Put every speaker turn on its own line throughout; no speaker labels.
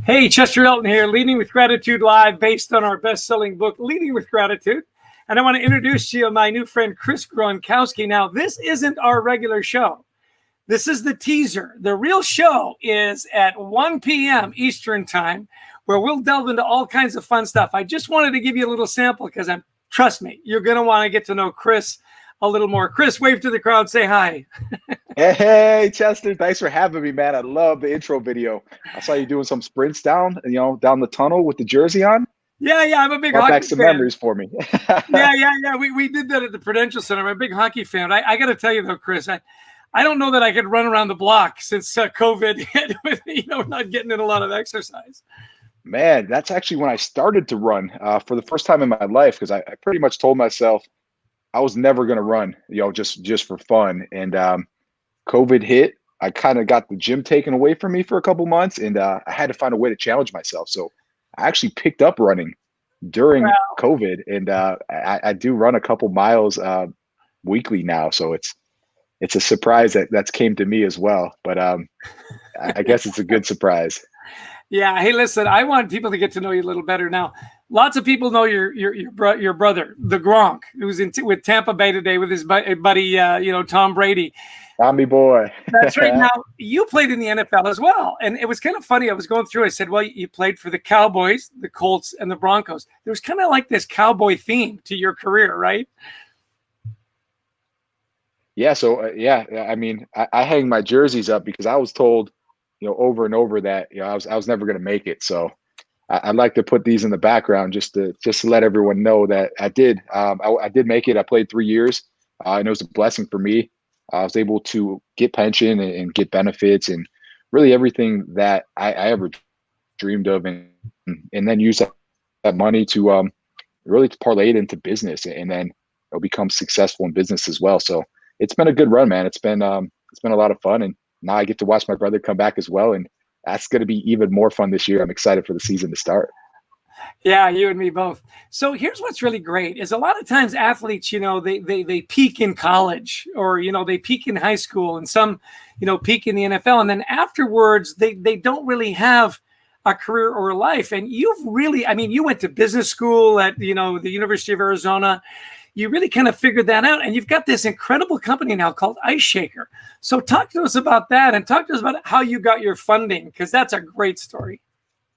Hey, Chester Elton here, Leading with Gratitude Live, based on our best-selling book, Leading with Gratitude. And I want to introduce to you my new friend, Chris Gronkowski. Now, this isn't our regular show. This is the teaser. The real show is at 1 p.m. Eastern Time, where we'll delve into all kinds of fun stuff. I just wanted to give you a little sample because trust me, you're going to want to get to know Chris a little more. Chris, wave to the crowd, say hi.
Hey, Chester, thanks for having me, man. I love the intro video. I saw you doing some sprints down the tunnel with the jersey on.
Yeah, I'm a big
Brought
hockey
back some
fan.
memories for me.
Yeah. We did that at the Prudential Center. I'm a big hockey fan. I got to tell you though, Chris, I don't know that I could run around the block since COVID hit with not getting in a lot of exercise.
Man, that's actually when I started to run for the first time in my life, because I pretty much told myself I was never going to run, just for fun. And COVID hit. I kind of got the gym taken away from me for a couple months, and I had to find a way to challenge myself. So I actually picked up running during COVID, and I do run a couple miles weekly now. So it's a surprise that's came to me as well. But I guess it's a good surprise.
Yeah. Hey, listen, I want people to get to know you a little better now. Lots of people know your brother, the Gronk, who's with Tampa Bay today with his buddy, Tom Brady.
Tommy boy.
That's right. Now, you played in the NFL as well. And it was kind of funny. I was going through, I said, well, you played for the Cowboys, the Colts, and the Broncos. There was kind of like this cowboy theme to your career, right?
Yeah. So, I mean, I hang my jerseys up because I was told, over and over that, I was never going to make it. So I'd like to put these in the background just to let everyone know that I did. I did make it. I played 3 years, and it was a blessing for me. I was able to get pension and get benefits and really everything that I ever dreamed of, and then use that money to really to parlay it into business, and then become successful in business as well. So it's been a good run, man. It's been a lot of fun, and now I get to watch my brother come back as well, and that's going to be even more fun this year. I'm excited for the season to start.
Yeah, you and me both. So here's what's really great is a lot of times athletes, they peak in college, or, they peak in high school, and some, peak in the NFL. And then afterwards, they don't really have a career or a life. And you've really, you went to business school at, the University of Arizona. You really kind of figured that out. And you've got this incredible company now called Ice Shaker. So talk to us about that, and talk to us about how you got your funding, because that's a great story.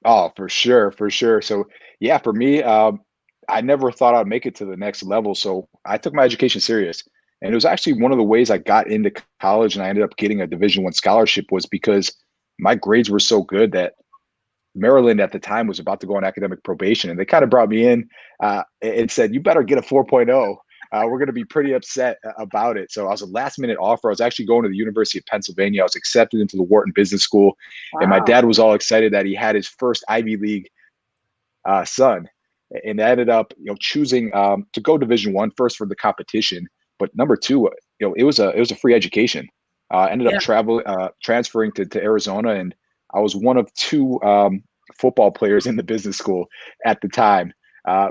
Oh, for sure. So yeah, for me, I never thought I'd make it to the next level. So I took my education serious, and it was actually one of the ways I got into college, and I ended up getting a Division I scholarship, was because my grades were so good that Maryland at the time was about to go on academic probation, and they kind of brought me in and said, you better get a 4.0. We're going to be pretty upset about it. So I was a last minute offer. I was actually going to the University of Pennsylvania. I was accepted into the Wharton Business School. Wow. And my dad was all excited that he had his first Ivy League son. And I ended up, choosing to go Division I first for the competition. But number two, it was a free education. I ended up transferring to Arizona, and I was one of two football players in the business school at the time.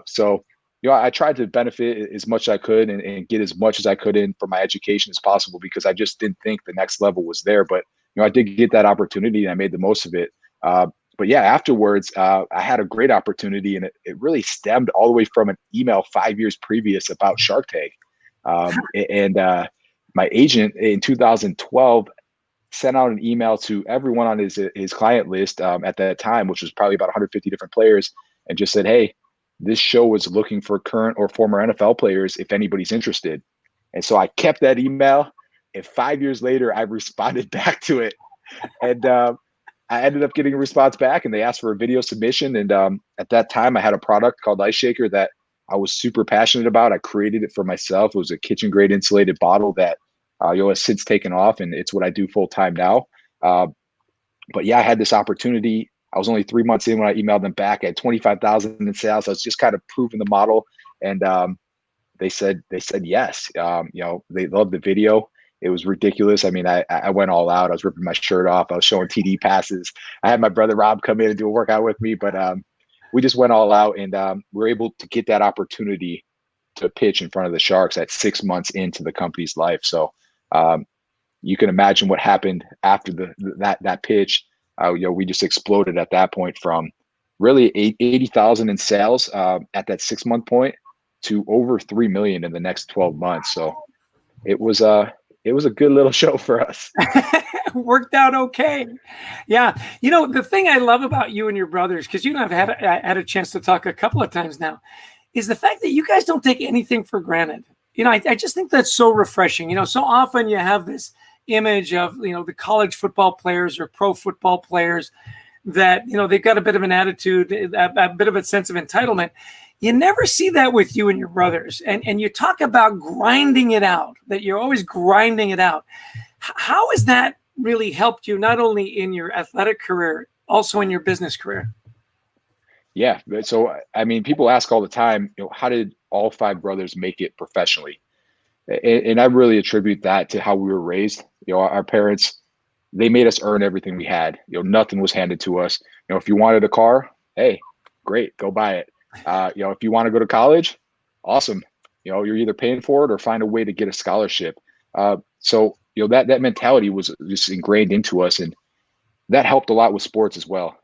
So I tried to benefit as much as I could and get as much as I could in for my education as possible, because I just didn't think the next level was there. But, I did get that opportunity, and I made the most of it. But yeah, afterwards, I had a great opportunity, and it really stemmed all the way from an email 5 years previous about Shark Tank. And my agent in 2012 sent out an email to everyone on his client list at that time, which was probably about 150 different players, and just said, hey, this show was looking for current or former NFL players if anybody's interested. And so I kept that email, and 5 years later, I responded back to it. And I ended up getting a response back, and they asked for a video submission. And at that time, I had a product called Ice Shaker that I was super passionate about. I created it for myself. It was a kitchen grade insulated bottle that has since taken off, and it's what I do full time now. But yeah, I had this opportunity. I was only 3 months in when I emailed them back. I had 25,000 in sales. I was just kind of proving the model, and they said yes. They loved the video. It was ridiculous. I mean, I went all out. I was ripping my shirt off. I was showing TD passes. I had my brother Rob come in and do a workout with me, but we just went all out, and we were able to get that opportunity to pitch in front of the Sharks at 6 months into the company's life. So you can imagine what happened after that pitch. We just exploded at that point from really 80,000 in sales at that 6 month point to over 3 million in the next 12 months. So it was a good little show for us.
Worked out okay. Yeah. The thing I love about you and your brothers, because I've had a chance to talk a couple of times now, is the fact that you guys don't take anything for granted. I just think that's so refreshing. So often you have this image of, the college football players or pro football players that, they've got a bit of an attitude, a bit of a sense of entitlement. You never see that with you and your brothers. And you talk about grinding it out, that you're always grinding it out. How has that really helped you, not only in your athletic career, also in your business career?
Yeah. So, I mean, people ask all the time, how did all five brothers make it professionally? And I really attribute that to how we were raised. Our parents, they made us earn everything we had. Nothing was handed to us. If you wanted a car, hey, great, go buy it. If you want to go to college, awesome. You're either paying for it or find a way to get a scholarship. So that mentality was just ingrained into us, and that helped a lot with sports as well.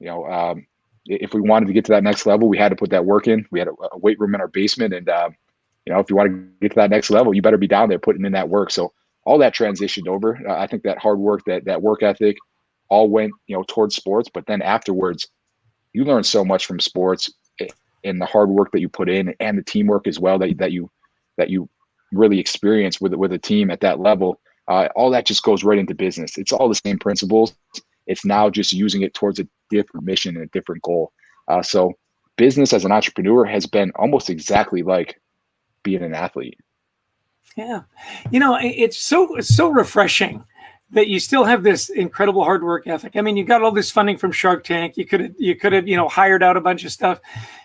If we wanted to get to that next level, we had to put that work in. We had a weight room in our basement, and if you want to get to that next level, you better be down there putting in that work. So all that transitioned over. I think that hard work, that work ethic, all went towards sports. But then afterwards, you learn so much from sports, and the hard work that you put in, and the teamwork as well that you really experience with a team at that level. All that just goes right into business. It's all the same principles. It's now just using it towards a different mission and a different goal. So business as an entrepreneur has been almost exactly like being an athlete.
Yeah. It's so refreshing that you still have this incredible hard work ethic. I mean, you got all this funding from Shark Tank. You could have, hired out a bunch of stuff.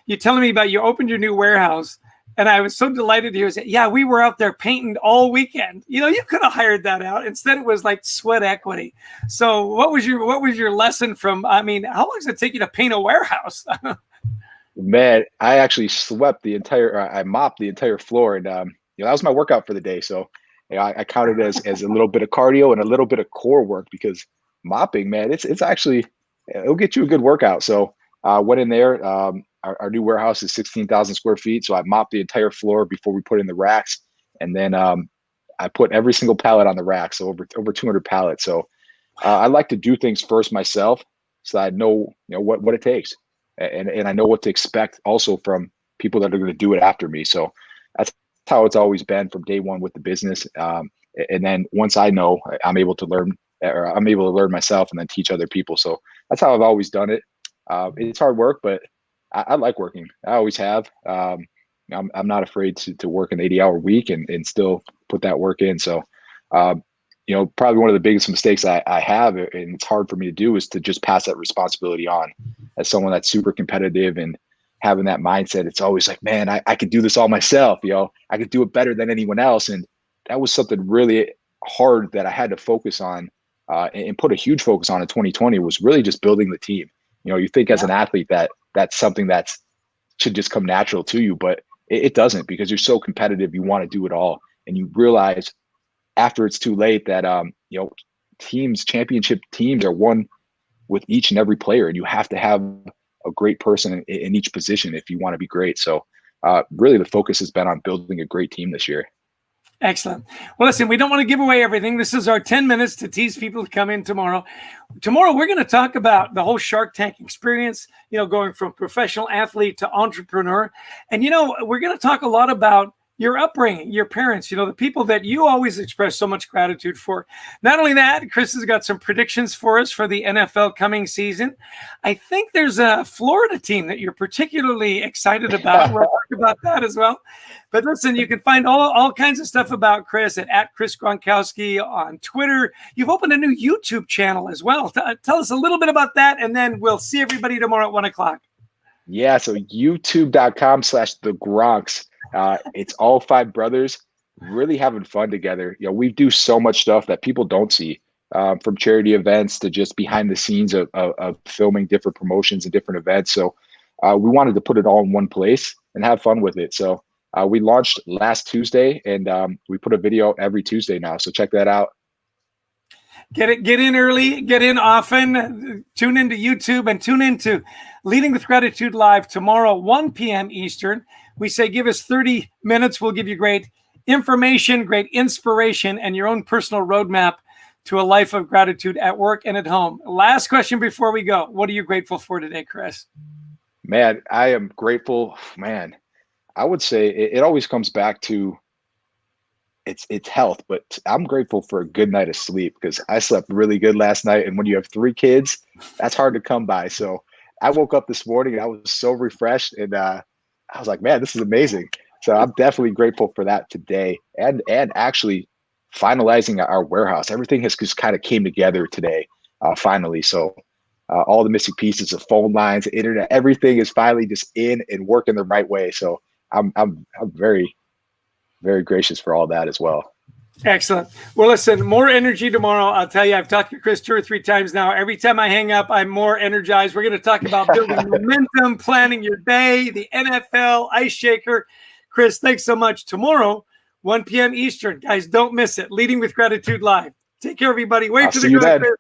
You're telling me about you opened your new warehouse, and I was so delighted to hear that. Yeah, we were out there painting all weekend. You could have hired that out. Instead, it was like sweat equity. So what was your lesson from, how long does it take you to paint a warehouse?
Man, I actually I mopped the entire floor, and that was my workout for the day. So I counted it as a little bit of cardio and a little bit of core work, because mopping, man, it's actually, it'll get you a good workout. So went in there. Our new warehouse is 16,000 square feet. So I mopped the entire floor before we put in the racks. And then I put every single pallet on the rack. So over 200 pallets. So I like to do things first myself, so I know, what it takes. And I know what to expect also from people that are going to do it after me. So that's how it's always been from day one with the business. And then once I know, I'm able to learn myself and then teach other people. So that's how I've always done it. It's hard work, but I like working. I always have. I'm not afraid to work an 80-hour week and still put that work in. So, probably one of the biggest mistakes I have, and it's hard for me to do, is to just pass that responsibility on. As someone that's super competitive and having that mindset, it's always like, man, I could do this all myself. I could do it better than anyone else. And that was something really hard that I had to focus on and put a huge focus on in 2020, was really just building the team. You think as an athlete that's something that should just come natural to you, but it doesn't, because you're so competitive. You want to do it all. And you realize after it's too late that, championship teams are won with each and every player, and you have to have a great person in each position if you want to be great. So really the focus has been on building a great team this year.
Excellent. Well, listen, we don't want to give away everything. This is our 10 minutes to tease people to come in tomorrow. Tomorrow, we're going to talk about the whole Shark Tank experience, going from professional athlete to entrepreneur. And, we're going to talk a lot about your upbringing, your parents, the people that you always express so much gratitude for. Not only that, Chris has got some predictions for us for the NFL coming season. I think there's a Florida team that you're particularly excited about. We'll talk about that as well. But listen, you can find all kinds of stuff about Chris at Chris Gronkowski on Twitter. You've opened a new YouTube channel as well. Tell us a little bit about that, and then we'll see everybody tomorrow at 1 o'clock.
Yeah, so youtube.com/the Gronks. It's all 5 brothers really having fun together. We do so much stuff that people don't see, from charity events to just behind the scenes of filming different promotions and different events. So we wanted to put it all in one place and have fun with it. So we launched last Tuesday, and we put a video every Tuesday now. So check that out.
Get in early, get in often, tune into YouTube, and tune into Leading with Gratitude Live tomorrow, 1 p.m. Eastern. We say give us 30 minutes. We'll give you great information, great inspiration, and your own personal roadmap to a life of gratitude at work and at home. Last question before we go. What are you grateful for today, Chris?
Man, I am grateful. Man, I would say it always comes back to it's health, but I'm grateful for a good night of sleep because I slept really good last night. And when you have 3 kids, that's hard to come by. So I woke up this morning and I was so refreshed, and I was like, man, this is amazing. So I'm definitely grateful for that today, and actually finalizing our warehouse. Everything has just kind of came together today, finally. So all the missing pieces of phone lines, internet, everything is finally just in and working the right way. So I'm very, very gracious for all that as well.
Excellent. Well, listen, more energy tomorrow. I'll tell you, I've talked to Chris 2 or 3 times now. Every time I hang up, I'm more energized. We're going to talk about building momentum, planning your day, the NFL, Ice Shaker. Chris, thanks so much. Tomorrow, 1 p.m. Eastern. Guys, don't miss it. Leading with Gratitude Live. Take care, everybody. Wait
I'll
for
see
the
you then.
Cheers.